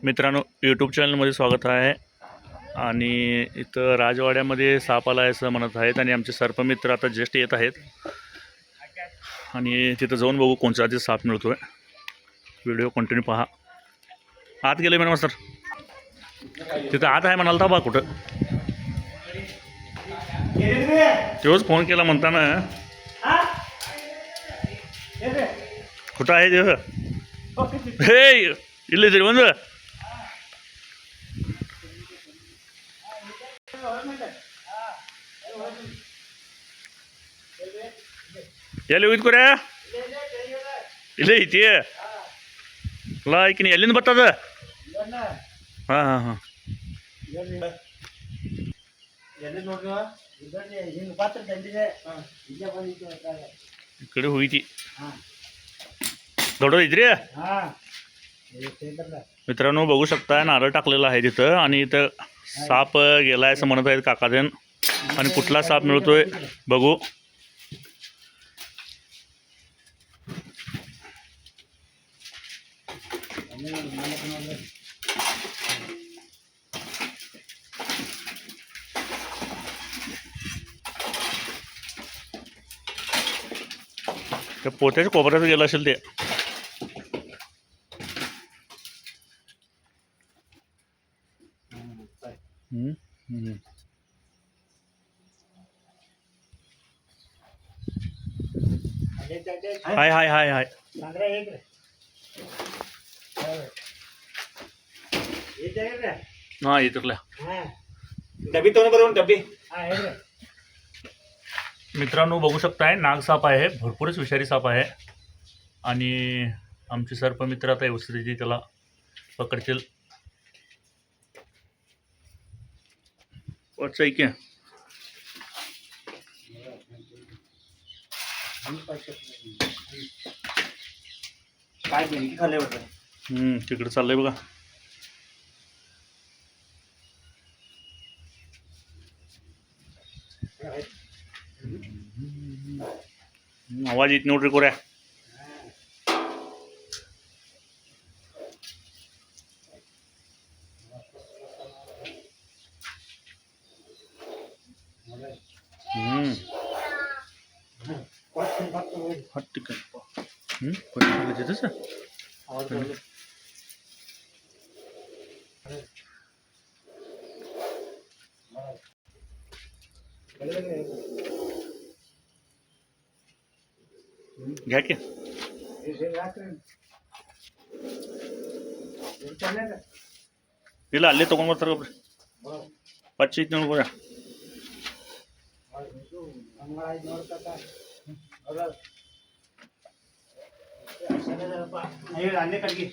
मित्रांनो, यूट्यूब चॅनलमध्ये स्वागत आहे. आणि इथं राजवाड्यामध्ये साप आला आहे असं म्हणत आहेत आणि आमचे सर्पमित्र आता जस्ट येत आहेत आणि तिथं जाऊन बघू कोणचा आधी साप मिळतो आहे. व्हिडिओ कंटिन्यू पहा. आत गेले मॅडम सर, तिथं आत आहे म्हणाल था बा. कुठं तेव्हाच फोन केला म्हणताना कुठं आहे ते? हे इल्ले तरी बंद ಎಲ್ಲಿ ಹೋಗಿದ್ಕೂರ ಇಲ್ಲೇ ಐತಿ ಅಲ್ಲ ಈಕಿನ ಎಲ್ಲಿಂದ ಬರ್ತದ? ಹಾಂ ಹಾಂ ಹಾಂ ಈ ಕಡೆ ಹೋಗಿತಿ. दौडत रे. मित्रांनो बघू शकता नारळ टाकलेला आहे तिथं आणि इथं साप गेलाय असं म्हणत आहेत काकाजन. आणि कुठला साप मिळतोय बघू. त्या पोत्याच्या कोपऱ्यात गेला असेल ते. हाय हाय हाय हाय हां इथल्या डबी तो बरोबर डबी. मित्रांनो बघू शकताय नागसाप आहे. भरपूरच विषारी साप आहे आणि आमचे सर्पमित्र आता व्यवस्थित त्याला पकडतील. वाटचं की काय बेंकी खाल्ले होतं. तिकडे चाललंय बघा. आवाज येत नोट रे. हट टिकन तसं घ्या की ಇಲ್ಲ ಅಲ್ಲೇ ತೊಗೊಂಡ್ಬರ್ತಾರೆ ಒಬ್ರು. ಪಚ್ಚಿ ಐತಿ ನೋಡ್ಬೋದ. ಅಲ್ಲೇ ಕಡೆಗೆ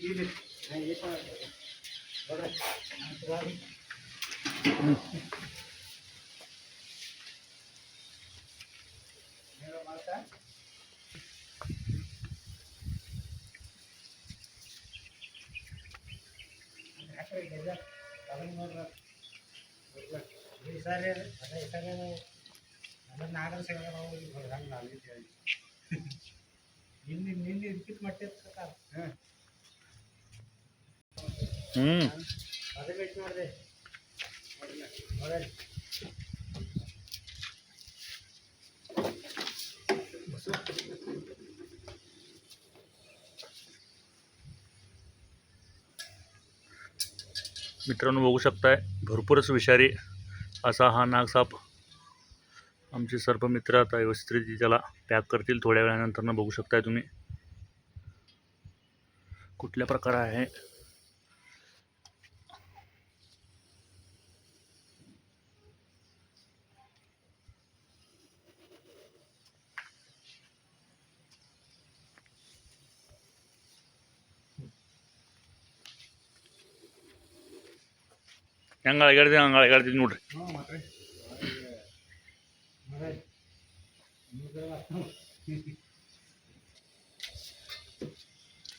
ನಾಗರ ಸಂಘ ನಿನ್ನೆ ನಿನ್ನೆ ರಿಪೀಟ್ ಮಾಡ್ತಿರ್ತ ಅದೇ ವೇಟ್ ಮಾಡಿದೆ. मित्रांनो बघू शकताय भरपूरच विषारी असा हा नागसाप. आमचे सर्पमित्र आता व्यवस्थित त्याला पॅक करतील थोड्या वेळानंतर. बघू शकताय तुम्ही कुठल्या प्रकार आहे. ಹಂಗಾಳಿಗಾಡ್ತೀನಿ ನೋಡ್ರಿ.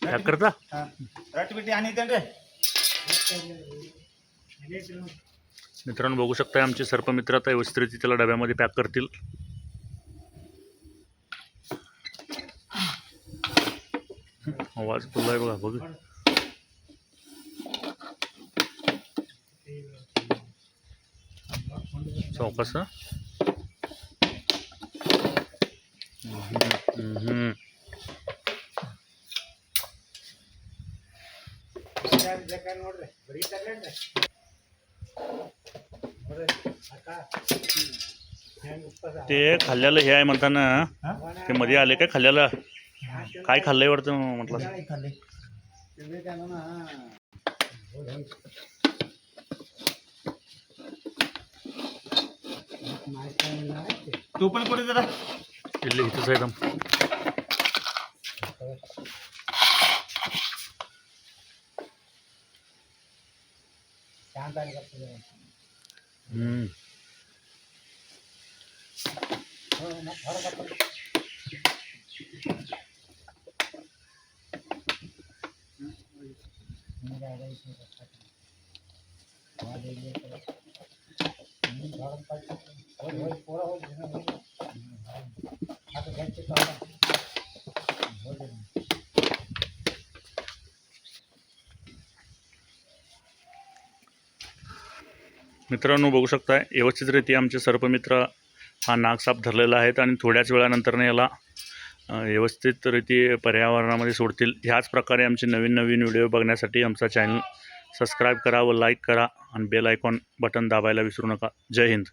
ಯಾಕೆ करता मित्रांनो बघू शकताय आमचे सर्पमित्र आता व्यवस्थित त्याला डब्यामध्ये पॅक करतील. आवाज बोललाय बघा बघ. चौकस. ನೋಡ್ರಿ ಬರೀ ತರ್ಲೇನ್ರಿ ನೋಡ್ರಿ ಅಕ್ಕ ಹೆಂಗ್ ಉಪ್ಪದ ते खाल्ल्याला हे आहे म्हणताना ते मध्ये आले काय खाल्ल्याला काय खाल्लंय वाटतं म्हटलं. खाल्ले तुम्ही काय ना तू पण कुठे जरा इल्ले इथंच आहे एकदम. शांत आहे का मित्रांनो बघू शकताय व्यवस्थितरित्या आमचे सर्पमित्र हा नाग साप धरलेला आहेत आणि थोड्याच वेळानंतर याला व्यवस्थितरित्या पर्यावरणामध्ये सोडतील. ह्याच प्रकारे आमचे नवीन नवीन व्हिडिओ बघण्यासाठी आमचा चॅनल सबस्क्राईब करा व लाईक करा आणि बेल आयकॉन बटन दाबायला विसरू नका. जय हिंद.